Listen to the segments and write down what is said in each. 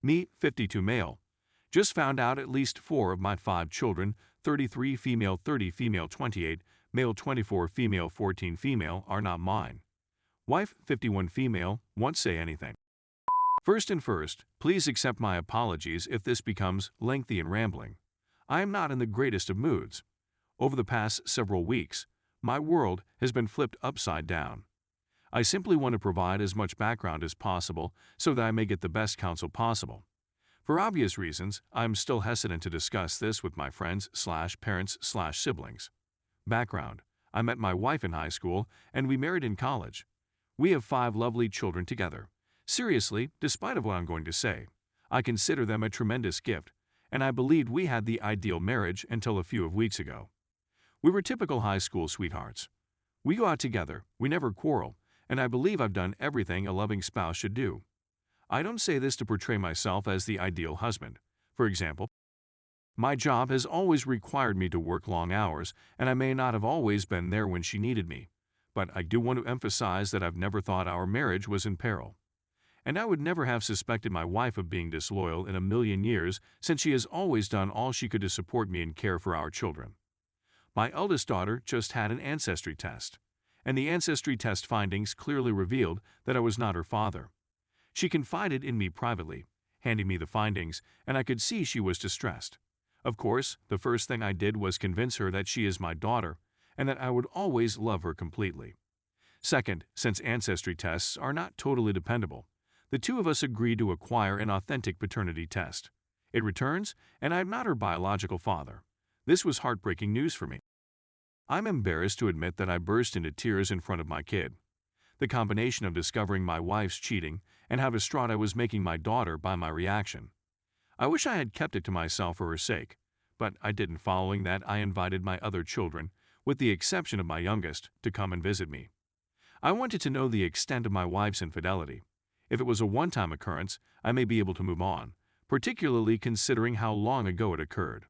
Me, 52 male. Just found out at least 4 of my 5 children, 33 female, 30 female, 28 male, 24 female, 14 female, are not mine. Wife, 51 female, won't say anything. First, please accept my apologies if this becomes lengthy and rambling. I am not in the greatest of moods. Over the past several weeks, my world has been flipped upside down. I simply want to provide as much background as possible so that I may get the best counsel possible. For obvious reasons, I am still hesitant to discuss this with my friends/parents/siblings. Background: I met my wife in high school and we married in college. We have 5 lovely children together. Seriously, despite of what I'm going to say, I consider them a tremendous gift, and I believed we had the ideal marriage until a few weeks ago. We were typical high school sweethearts. We go out together, we never quarrel, and I believe I've done everything a loving spouse should do. I don't say this to portray myself as the ideal husband. For example, my job has always required me to work long hours, and I may not have always been there when she needed me. But I do want to emphasize that I've never thought our marriage was in peril. And I would never have suspected my wife of being disloyal in a million years, since she has always done all she could to support me and care for our children. My eldest daughter just had an ancestry test, and the ancestry test findings clearly revealed that I was not her father. She confided in me privately, handing me the findings, and I could see she was distressed. Of course, the first thing I did was convince her that she is my daughter and that I would always love her completely. Second, since ancestry tests are not totally dependable, the two of us agreed to acquire an authentic paternity test. It returns, and I am not her biological father. This was heartbreaking news for me. I'm embarrassed to admit that I burst into tears in front of my kid. The combination of discovering my wife's cheating and how distraught I was making my daughter by my reaction. I wish I had kept it to myself for her sake, but I didn't. Following that, I invited my other children, with the exception of my youngest, to come and visit me. I wanted to know the extent of my wife's infidelity. If it was a one-time occurrence, I may be able to move on, particularly considering how long ago it occurred.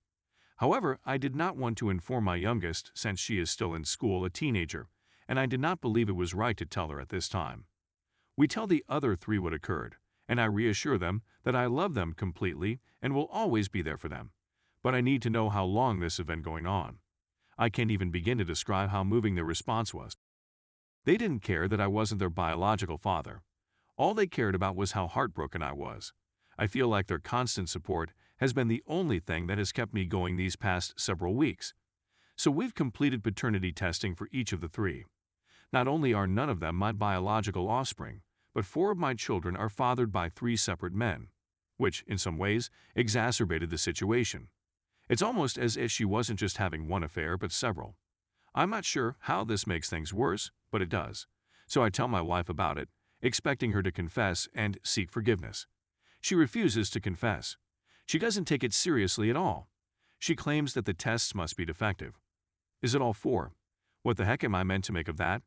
However, I did not want to inform my youngest since she is still in school, a teenager, and I did not believe it was right to tell her at this time. We tell the other 3 what occurred, and I reassure them that I love them completely and will always be there for them. But I need to know how long this has been going on. I can't even begin to describe how moving their response was. They didn't care that I wasn't their biological father. All they cared about was how heartbroken I was. I feel like their constant support has been the only thing that has kept me going these past several weeks. So we've completed paternity testing for each of the 3. Not only are none of them my biological offspring, but 4 of my children are fathered by 3 separate men, which, in some ways, exacerbated the situation. It's almost as if she wasn't just having one affair, but several. I'm not sure how this makes things worse, but it does. So I tell my wife about it, expecting her to confess and seek forgiveness. She refuses to confess. She doesn't take it seriously at all. She claims that the tests must be defective. Is it all 4? What the heck am I meant to make of that?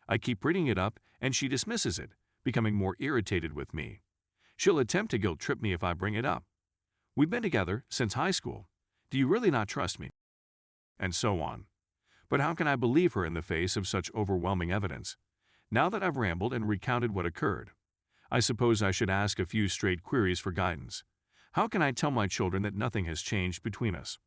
I keep bringing it up, and she dismisses it, becoming more irritated with me. She'll attempt to guilt-trip me if I bring it up. We've been together since high school. Do you really not trust me? And so on. But how can I believe her in the face of such overwhelming evidence? Now that I've rambled and recounted what occurred, I suppose I should ask a few straight queries for guidance. How can I tell my children that nothing has changed between us?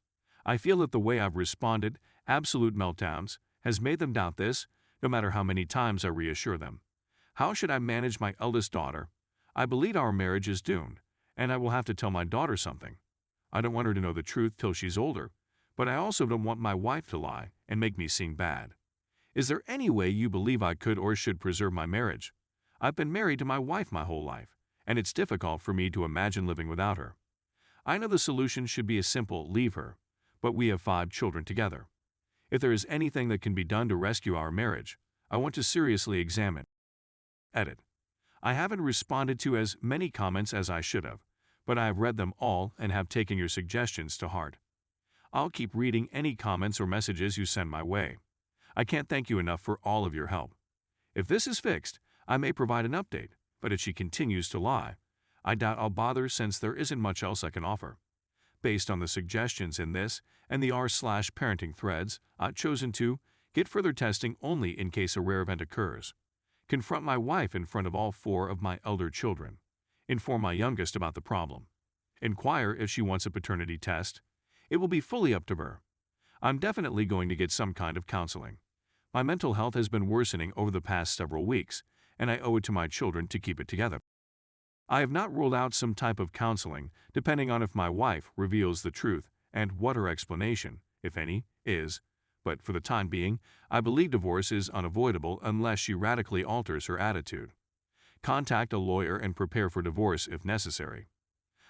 I feel that the way I've responded, absolute meltdowns, has made them doubt this, no matter how many times I reassure them. How should I manage my eldest daughter? I believe our marriage is doomed, and I will have to tell my daughter something. I don't want her to know the truth till she's older, but I also don't want my wife to lie and make me seem bad. Is there any way you believe I could or should preserve my marriage? I've been married to my wife my whole life, and it's difficult for me to imagine living without her. I know the solution should be a simple leave her, but we have 5 children together. If there is anything that can be done to rescue our marriage, I want to seriously examine. Edit. I haven't responded to as many comments as I should have, but I have read them all and have taken your suggestions to heart. I'll keep reading any comments or messages you send my way. I can't thank you enough for all of your help. If this is fixed, I may provide an update, but if she continues to lie, I doubt I'll bother since there isn't much else I can offer. Based on the suggestions in this and the r/parenting threads, I've chosen to get further testing only in case a rare event occurs. Confront my wife in front of all 4 of my elder children. Inform my youngest about the problem. Inquire if she wants a paternity test. It will be fully up to her. I'm definitely going to get some kind of counseling. My mental health has been worsening over the past several weeks, and I owe it to my children to keep it together. I have not ruled out some type of counseling, depending on if my wife reveals the truth and what her explanation, if any, is, but for the time being, I believe divorce is unavoidable unless she radically alters her attitude. Contact a lawyer and prepare for divorce if necessary.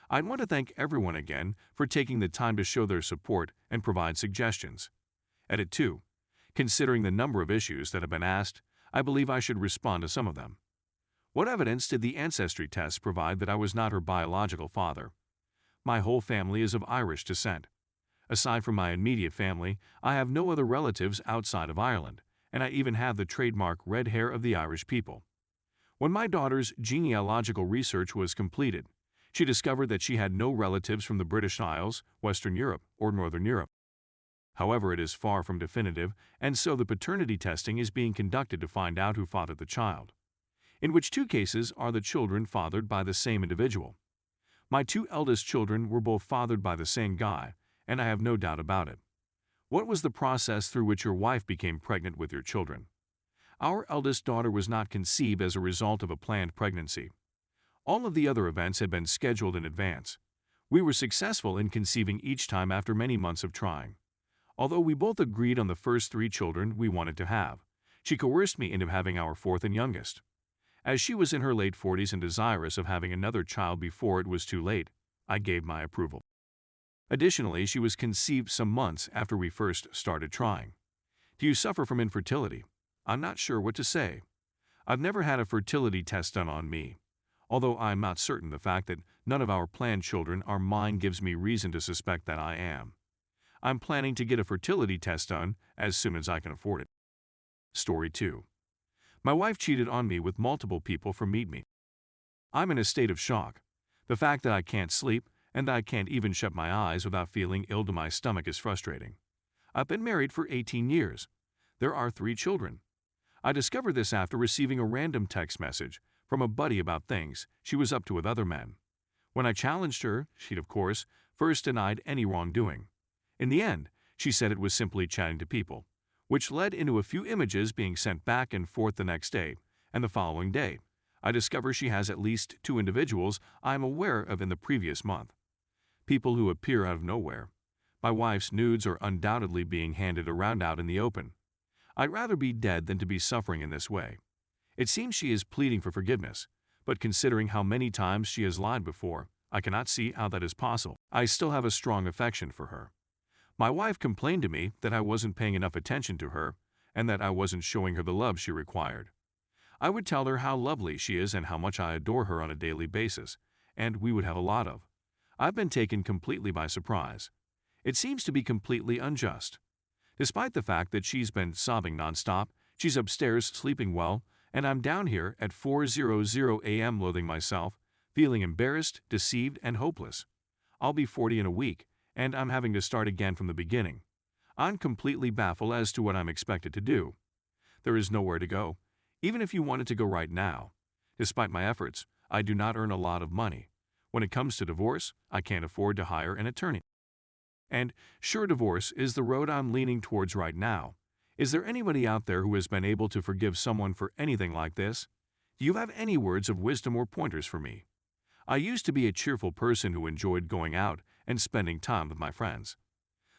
I want to thank everyone again for taking the time to show their support and provide suggestions. Edit 2. Considering the number of issues that have been asked, I believe I should respond to some of them. What evidence did the ancestry tests provide that I was not her biological father? My whole family is of Irish descent. Aside from my immediate family, I have no other relatives outside of Ireland, and I even have the trademark red hair of the Irish people. When my daughter's genealogical research was completed, she discovered that she had no relatives from the British Isles, Western Europe, or Northern Europe. However, it is far from definitive, and so the paternity testing is being conducted to find out who fathered the child, in which 2 cases are the children fathered by the same individual. My 2 eldest children were both fathered by the same guy, and I have no doubt about it. What was the process through which your wife became pregnant with your children? Our eldest daughter was not conceived as a result of a planned pregnancy. All of the other events had been scheduled in advance. We were successful in conceiving each time after many months of trying. Although we both agreed on the first 3 children we wanted to have, she coerced me into having our 4th and youngest. As she was in her late 40s and desirous of having another child before it was too late, I gave my approval. Additionally, she was conceived some months after we first started trying. Do you suffer from infertility? I'm not sure what to say. I've never had a fertility test done on me. Although I'm not certain, the fact that none of our planned children are mine gives me reason to suspect that I am. I'm planning to get a fertility test done as soon as I can afford it. Story 2. My wife cheated on me with multiple people from Meet Me. I'm in a state of shock. The fact that I can't sleep and that I can't even shut my eyes without feeling ill to my stomach is frustrating. I've been married for 18 years. There are 3 children. I discovered this after receiving a random text message from a buddy about things she was up to with other men. When I challenged her, she'd, of course, first denied any wrongdoing. In the end, she said it was simply chatting to people, which led into a few images being sent back and forth the next day, and the following day, I discover she has at least 2 individuals I am aware of in the previous month. People who appear out of nowhere. My wife's nudes are undoubtedly being handed around out in the open. I'd rather be dead than to be suffering in this way. It seems she is pleading for forgiveness, but considering how many times she has lied before, I cannot see how that is possible. I still have a strong affection for her. My wife complained to me that I wasn't paying enough attention to her and that I wasn't showing her the love she required. I would tell her how lovely she is and how much I adore her on a daily basis, and we would have a lot of. I've been taken completely by surprise. It seems to be completely unjust. Despite the fact that she's been sobbing nonstop, she's upstairs sleeping well, and I'm down here at 4:00 a.m. loathing myself, feeling embarrassed, deceived, and hopeless. I'll be 40 in a week, and I'm having to start again from the beginning. I'm completely baffled as to what I'm expected to do. There is nowhere to go, even if you wanted to go right now. Despite my efforts, I do not earn a lot of money. When it comes to divorce, I can't afford to hire an attorney. And sure, divorce is the road I'm leaning towards right now. Is there anybody out there who has been able to forgive someone for anything like this? Do you have any words of wisdom or pointers for me? I used to be a cheerful person who enjoyed going out and spending time with my friends.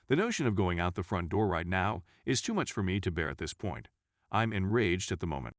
The notion of going out the front door right now is too much for me to bear at this point. I'm enraged at the moment.